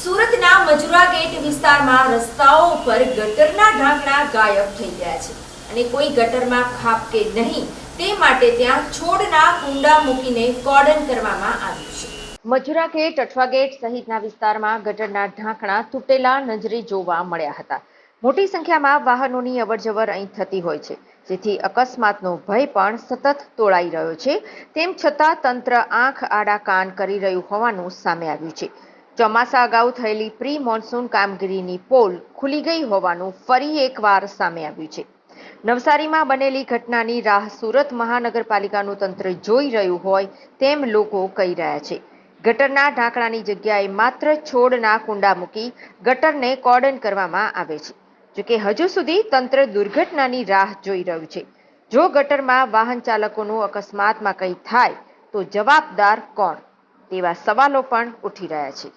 સુરતના મજુરા ગેટ વિસ્તારમાં રસ્તાઓ ઉપર ગટરના ઢાંકણા ગાયબ થઈ ગયા છે અને કોઈ ગટરમાં ખાબકે નહીં તે માટે ત્યાં છોડના કુંડા મૂકીને કોર્ડન કરવામાં આવ્યું છે। મજુરા ગેટ, અઠવા ગેટ સહિતના વિસ્તારમાં ગટરના ઢાંકણા તૂટેલા નજરે જોવા મળ્યા હતા। મોટી સંખ્યામાં વાહનોની અવરજવર અહીં થતી હોય છે, જેથી અકસ્માતનો ભય પણ સતત તોળાઈ રહ્યો છે। તેમ છતાં તંત્ર આંખ આડા કાન કરી રહ્યું હોવાનું સામે આવ્યું છે। ચોમાસા અગાઉ થયેલી પ્રી મોન્સૂન કામગીરીની પોલ ખુલી ગઈ હોવાનું ફરી એકવાર સામે આવ્યું છે। નવસારીમાં બનેલી ઘટનાની રાહ સુરત મહાનગરપાલિકાનું તંત્ર જોઈ રહ્યું હોય તેમ લોકો કહી રહ્યા છે। ગટરના ઢાંકણાની જગ્યાએ માત્ર છોડના કુંડા મૂકી ગટરને કોર્ડન કરવામાં આવે છે। જોકે હજુ સુધી તંત્ર દુર્ઘટનાની રાહ જોઈ રહ્યું છે। જો ગટરમાં વાહન ચાલકોનું અકસ્માતમાં કંઈ થાય તો જવાબદાર કોણ? તેવા સવાલો પણ ઉઠી રહ્યા છે।